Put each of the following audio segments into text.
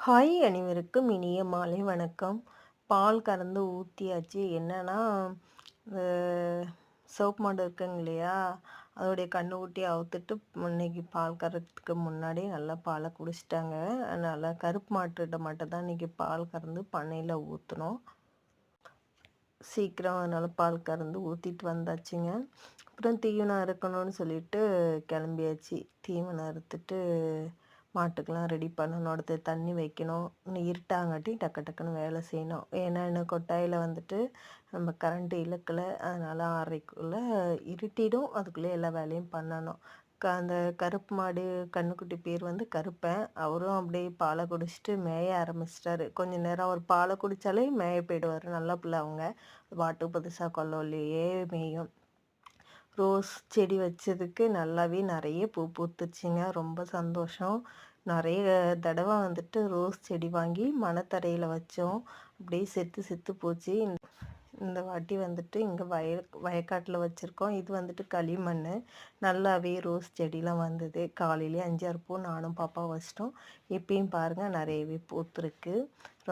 Hi அனைவருக்கும் இனிய மாலை வணக்கம். பால் கறந்து ஊற்றியாச்சு. என்னன்னா, இந்த சிவப்பு மாடு இருக்குங்க இல்லையா, அதோடைய கன்றுக்குட்டியை அவுத்துட்டு இன்னைக்கு பால் கறக்கிறதுக்கு முன்னாடி நல்லா பாலை குடிச்சிட்டாங்க. அதனால் கருப்பு மாட்டுகிட்ட மட்டும் தான் இன்றைக்கி பால் கறந்து பண்ணையில் ஊற்றணும். சீக்கிரம் அதனால் பால் கறந்து ஊற்றிட்டு வந்தாச்சுங்க. அப்புறம் தீவனம் அறுக்கணும்னு சொல்லிட்டு கிளம்பியாச்சு. தீவனம் அறுத்துட்டு மாட்டுக்கெலாம் ரெடி பண்ணணும். அடுத்து தண்ணி வைக்கணும். இன்னும் இருட்டாங்காட்டி டக்கு டக்குன்னு வேலை செய்யணும். ஏன்னா இன்னும் கொட்டாயில் வந்துட்டு நம்ம கரண்ட்டு இழுக்கலை. அதனால் 6:30க்குள்ளே இருட்டிடும். அதுக்குள்ளே எல்லா வேலையும் பண்ணணும். அந்த கருப்பு மாடு கன்றுக்குட்டி பேர் வந்து கருப்பன். அவரும் அப்படியே பாலை குடிச்சிட்டு மேய ஆரம்பிச்சிட்டாரு. கொஞ்சம் நேரம் அவர் பாலை குடித்தாலே மேய போயிடுவார். நல்ல பிள்ளை அவங்க. பாட்டு புதுசாக கொல்லோலையே மேயும். ரோஸ் செடி வச்சதுக்கு நல்லாவே நிறைய பூ பூத்துச்சுங்க. ரொம்ப சந்தோஷம். நிறைய தடவை வந்துட்டு ரோஸ் செடி வாங்கி மணத்தரையில் வச்சோம். அப்படியே செத்து செத்து போச்சு. இந்த வாட்டி வந்துட்டு இங்கே வயக்காட்டில் வச்சுருக்கோம். இது வந்துட்டு களிமண். நல்லாவே ரோஸ் செடிலாம் வந்தது. காலையிலே 5-6 பூ நானும் பாப்பா வச்சிட்டோம். இப்பயும் பாருங்கள் நிறையவே பூத்துருக்கு.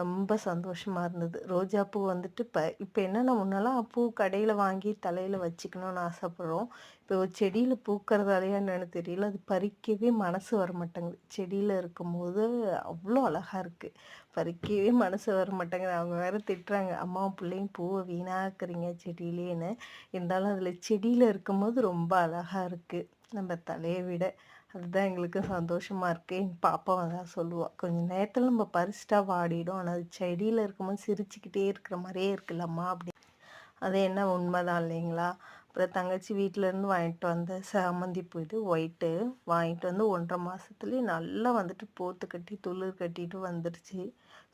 ரொம்ப சந்தோஷமாக இருந்தது. ரோஜா பூ வந்துட்டு இப்போ என்னென்னா, முன்னெல்லாம் பூ கடையில் வாங்கி தலையில் வச்சுக்கணுன்னு ஆசைப்படுறோம். இப்போ செடியில் பூக்கிறதாலையா என்னென்னு தெரியல, அது பறிக்கவே மனசு வர மாட்டேங்குது. செடியில் இருக்கும்போது அவ்வளோ அழகாக இருக்குது. பறிக்கவே மனசு வர மாட்டேங்குது. அவங்க வேறு திட்டுறாங்க, அம்மாவும் பிள்ளையும் பூவை வீணாக்குறீங்க செடியிலேன்னு. இருந்தாலும் அதில் செடியில் இருக்கும்போது ரொம்ப அழகாக இருக்குது நம்ம தலையை விட. அதுதான் எங்களுக்கு சந்தோஷமாக இருக்குது. எங்கள் பாப்பா தான் சொல்லுவாள், கொஞ்சம் நேரத்தில் நம்ம பறிச்சிட்டா வாடிடும், ஆனால் அது செடியில் இருக்கும்போது சிரிச்சுக்கிட்டே இருக்கிற மாதிரியே இருக்குல்லம்மா அப்படி. அது என்ன உண்மைதான் இல்லைங்களா? அப்புறம் தங்கச்சி வீட்டிலேருந்து வாங்கிட்டு வந்த சாமந்தி பூ இது ஒயிட்டு வாங்கிட்டு வந்து 1.5 மாதத்துலேயே நல்லா வந்துட்டு போத்து கட்டி துளிர் கட்டிட்டு வந்துடுச்சு.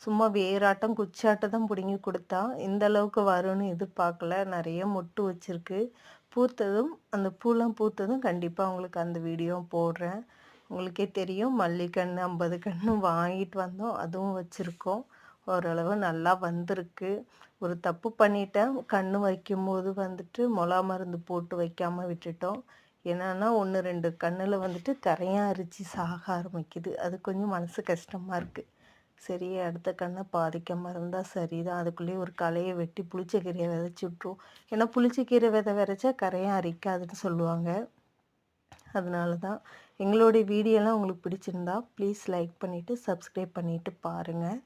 சும்மா வேறாட்டம் குச்சாட்டம் தான் பிடுங்கி கொடுத்தா. இந்த அளவுக்கு வரும்னு எதிர்பார்க்கல. நிறைய மொட்டு வச்சுருக்கு. பூத்ததும் அந்த பூலாம் பூத்ததும் கண்டிப்பாக உங்களுக்கு அந்த வீடியோ போடுறேன். உங்களுக்கே தெரியும், மல்லிகன்று 50 கன்று வாங்கிட்டு வந்தோம். அதுவும் வச்சுருக்கோம். ஓரளவு நல்லா வந்திருக்கு. ஒரு தப்பு பண்ணிட்டேன். கன்று வைக்கும்போது வந்துட்டு மொளா மருந்து போட்டு வைக்காமல் விட்டுட்டோம். என்னன்னா 1, 2 கன்றில் வந்துட்டு கரையான் அரிச்சு சாக ஆரம்பிக்குது. அது கொஞ்சம் மனசு கஷ்டமாக இருக்குது. சரி, அடுத்த கண்ணை பாதிக்காமல் இருந்தால் சரிதான். அதுக்குள்ளேயே ஒரு களையை வெட்டி புளிச்சக்கீரையை விதைச்சி விட்ருவோம். ஏன்னா புளிச்சக்கீரை விதை விதைச்சா கரையான் அரிக்காதுன்னு சொல்லுவாங்க. அதனால தான். எங்களுடைய வீடியோலாம் உங்களுக்கு பிடிச்சிருந்தா ப்ளீஸ் லைக் பண்ணிவிட்டு சப்ஸ்கிரைப் பண்ணிவிட்டு பாருங்கள்.